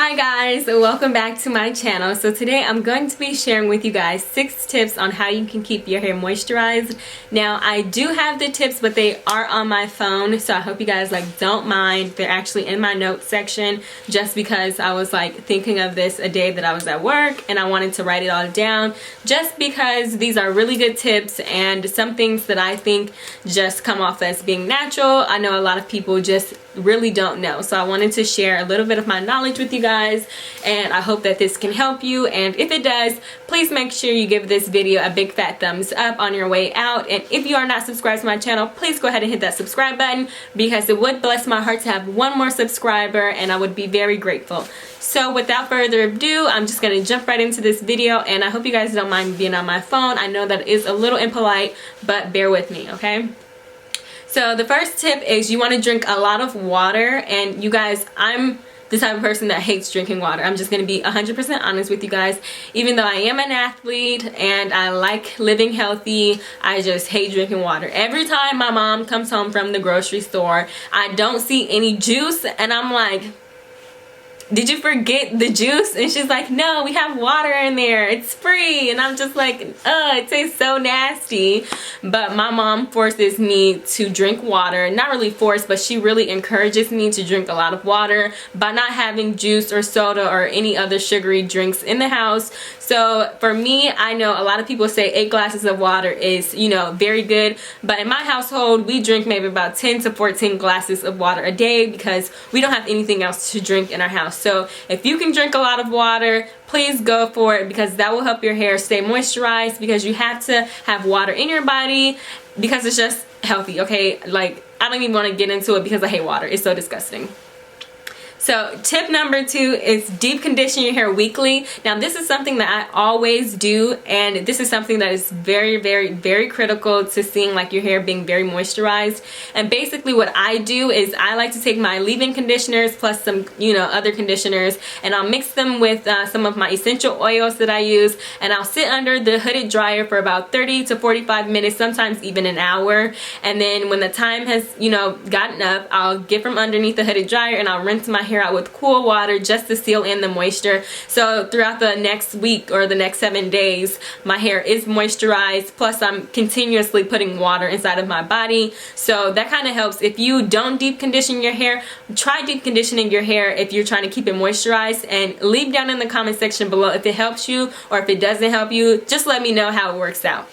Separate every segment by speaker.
Speaker 1: Hi guys, welcome back to my channel. So today I'm going to be sharing with you guys 6 tips on how you can keep your hair moisturized. Now I do have the tips, but they are on my phone, so I hope you guys don't mind. They're actually in my notes section just because I was thinking of this a day that I was at work and I wanted to write it all down, just because these are really good tips and some things that I think just come off as being natural. I know a lot of people just really don't know, so I wanted to share a little bit of my knowledge with you guys, and I hope that this can help you. And if it does, please make sure you give this video a big fat thumbs up on your way out. And if you are not subscribed to my channel, please go ahead and hit that subscribe button, because it would bless my heart to have one more subscriber and I would be very grateful. So without further ado, I'm just gonna jump right into this video, and I hope you guys don't mind being on my phone. I know that is a little impolite, but bear with me, okay? So the first tip is you want to drink a lot of water. And you guys, I'm the type of person that hates drinking water. I'm just going to be 100% honest with you guys. Even though I am an athlete and I like living healthy, I just hate drinking water. Every time my mom comes home from the grocery store, I don't see any juice, and I'm like, did you forget the juice? And she's like, no, we have water in there, it's free. And I'm just like, it tastes so nasty. But my mom forces me to drink water. Not really forced, but she really encourages me to drink a lot of water by not having juice or soda or any other sugary drinks in the house. So for me, I know a lot of people say 8 glasses of water is, very good, but in my household we drink maybe about 10 to 14 glasses of water a day, because we don't have anything else to drink in our house. So if you can drink a lot of water, please go for it, because that will help your hair stay moisturized, because you have to have water in your body because it's just healthy, okay? I don't even want to get into it because I hate water. It's so disgusting. So tip number 2 is deep condition your hair weekly. Now this is something that I always do, and this is something that is very, very, very critical to seeing your hair being very moisturized. And basically what I do is I like to take my leave-in conditioners plus some other conditioners, and I'll mix them with some of my essential oils that I use, and I'll sit under the hooded dryer for about 30 to 45 minutes, sometimes even an hour. And then when the time has gotten up, I'll get from underneath the hooded dryer and I'll rinse my hair out with cool water just to seal in the moisture. So throughout the next week or the next 7 days, my hair is moisturized, plus I'm continuously putting water inside of my body. So that kind of helps. If you don't deep condition your hair, try deep conditioning your hair if you're trying to keep it moisturized, and leave down in the comment section below if it helps you, or if it doesn't help you, just let me know how it works out.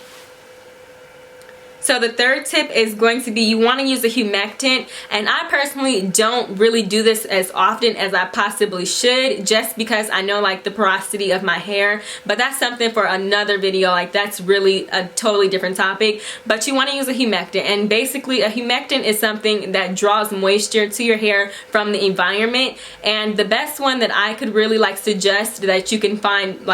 Speaker 1: So the third tip is going to be, you want to use a humectant, and I personally don't really do this as often as I possibly should, just because I know the porosity of my hair, but that's something for another video. That's really a totally different topic. But you want to use a humectant, and basically a humectant is something that draws moisture to your hair from the environment. And the best one that I could really suggest that you can find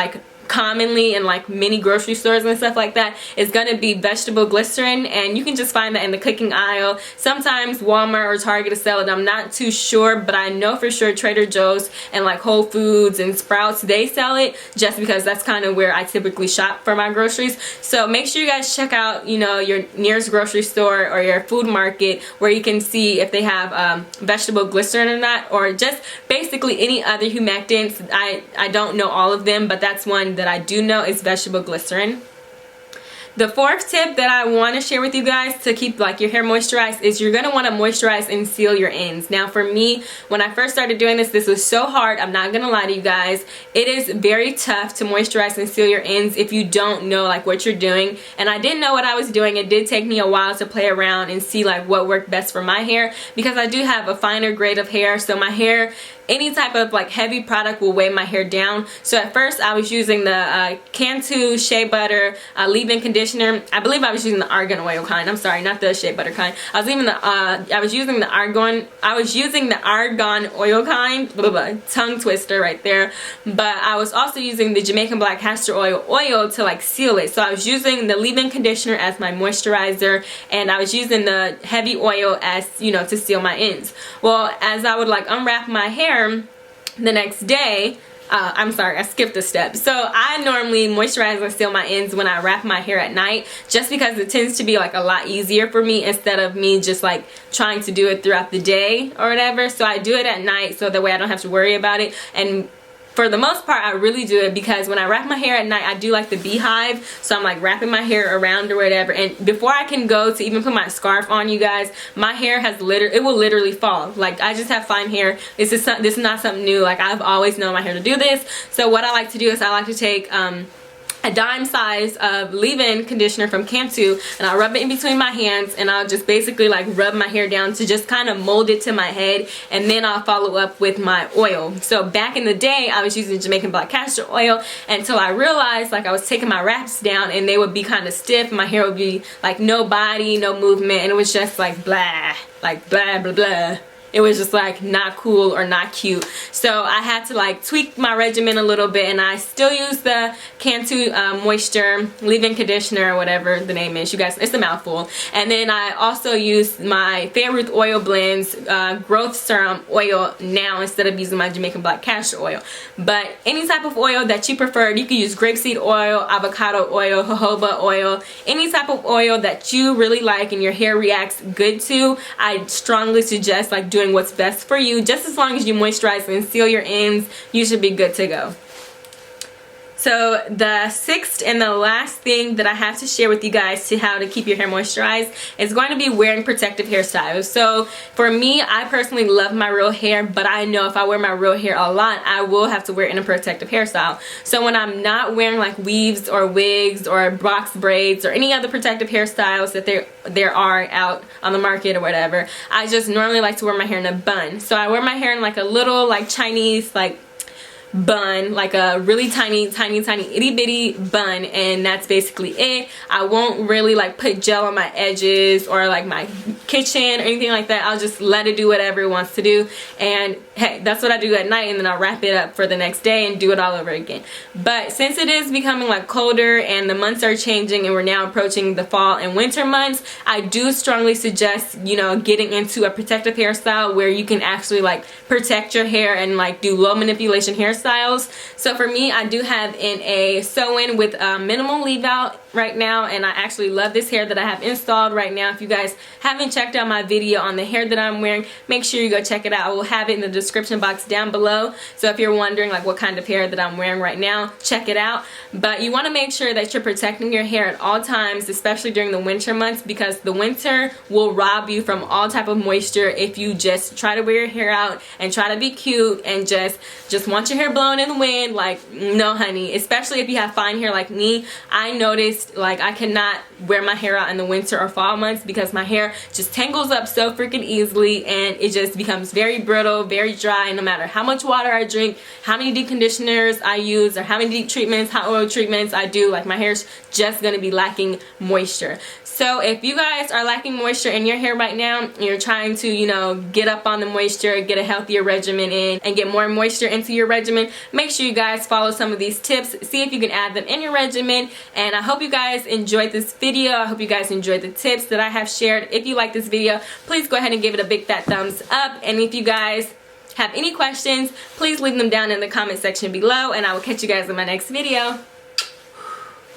Speaker 1: commonly in many grocery stores and stuff like that is gonna be vegetable glycerin, and you can just find that in the cooking aisle. Sometimes Walmart or Target will sell it, I'm not too sure, but I know for sure Trader Joe's and Whole Foods and Sprouts, they sell it, just because that's kind of where I typically shop for my groceries. So make sure you guys check out your nearest grocery store or your food market, where you can see if they have vegetable glycerin or not, or just basically any other humectants. I don't know all of them, but that's one that I do know is vegetable glycerin. The fourth tip that I want to share with you guys to keep your hair moisturized is you're going to want to moisturize and seal your ends. Now for me, when I first started doing this was so hard. I'm not going to lie to you guys. It is very tough to moisturize and seal your ends if you don't know what you're doing. And I didn't know what I was doing. It did take me a while to play around and see what worked best for my hair, because I do have a finer grade of hair, so my hair, any type of heavy product will weigh my hair down. So at first I was using the Cantu Shea Butter leave-in conditioner. I believe I was using the argan oil kind. I'm sorry, not the shea butter kind. I was using the argan oil kind. Blah, blah, blah. Tongue twister right there. But I was also using the Jamaican black castor oil to seal it. So I was using the leave-in conditioner as my moisturizer, and I was using the heavy oil as to seal my ends. Well, as I would unwrap my hair the next day, I'm sorry, I skipped a step. So I normally moisturize and seal my ends when I wrap my hair at night, just because it tends to be like a lot easier for me instead of me just like trying to do it throughout the day or whatever. So I do it at night so that way I don't have to worry about it. And for the most part, I really do it because when I wrap my hair at night, I do like the beehive. So I'm like wrapping my hair around or whatever. And before I can go to even put my scarf on, you guys, my hair has it will literally fall. Like, I just have fine hair. This is not something new. Like, I've always known my hair to do this. So what I like to do is I like to take a dime size of leave-in conditioner from Cantu, and I'll rub it in between my hands, and I'll just basically like rub my hair down to just kind of mold it to my head, and then I'll follow up with my oil. So back in the day, I was using Jamaican black castor oil until I realized like I was taking my wraps down and they would be kind of stiff. My hair would be like no body, no movement, and it was just like blah, blah, blah. It was just like not cool or not cute. So I had to like tweak my regimen a little bit, and I still use the Cantu Moisture leave-in conditioner or whatever the name is. You guys, it's a mouthful. And then I also use my Fair Ruth Oil Blends growth serum oil now instead of using my Jamaican black castor oil. But any type of oil that you prefer, you can use grapeseed oil, avocado oil, jojoba oil, any type of oil that you really like and your hair reacts good to. I strongly suggest like doing what's best for you. Just as long as you moisturize and seal your ends, you should be good to go. So the sixth and the last thing that I have to share with you guys to how to keep your hair moisturized is going to be wearing protective hairstyles. So for me, I personally love my real hair, but I know if I wear my real hair a lot, I will have to wear it in a protective hairstyle. So when I'm not wearing like weaves or wigs or box braids or any other protective hairstyles that there are out on the market or whatever, I just normally like to wear my hair in a bun. So I wear my hair in like a little like Chinese like bun, like a really tiny itty bitty bun, and that's basically it. I won't really like put gel on my edges or like my kitchen or anything like that. I'll just let it do whatever it wants to do, and hey, that's what I do at night, and then I'll wrap it up for the next day and do it all over again. But since it is becoming like colder and the months are changing and we're now approaching the fall and winter months, I do strongly suggest, you know, getting into a protective hairstyle where you can actually like protect your hair and like do low manipulation hairstyles. So for me, I do have in a sew-in with minimal leave out right now, and I actually love this hair that I have installed right now. If you guys haven't checked out my video on the hair that I'm wearing, make sure you go check it out. I will have it in the description box down below. So if you're wondering like what kind of hair that I'm wearing right now, check it out. But you want to make sure that you're protecting your hair at all times, especially during the winter months, because the winter will rob you from all type of moisture if you just try to wear your hair out and try to be cute and just want your hair blown in the wind. Like, no honey, especially if you have fine hair like me. I noticed like I cannot wear my hair out in the winter or fall months because my hair just tangles up so freaking easily, and it just becomes very brittle, very dry. No matter how much water I drink, how many deep conditioners I use, or how many deep treatments, hot oil treatments I do, like my hair's just gonna be lacking moisture. So if you guys are lacking moisture in your hair right now, and you're trying to, you know, get up on the moisture, get a healthier regimen in, and get more moisture into your regimen, make sure you guys follow some of these tips. See if you can add them in your regimen. And I hope you guys enjoyed this video. I hope you guys enjoyed the tips that I have shared. If you like this video, please go ahead and give it a big fat thumbs up. And if you guys have any questions, please leave them down in the comment section below, and I will catch you guys in my next video.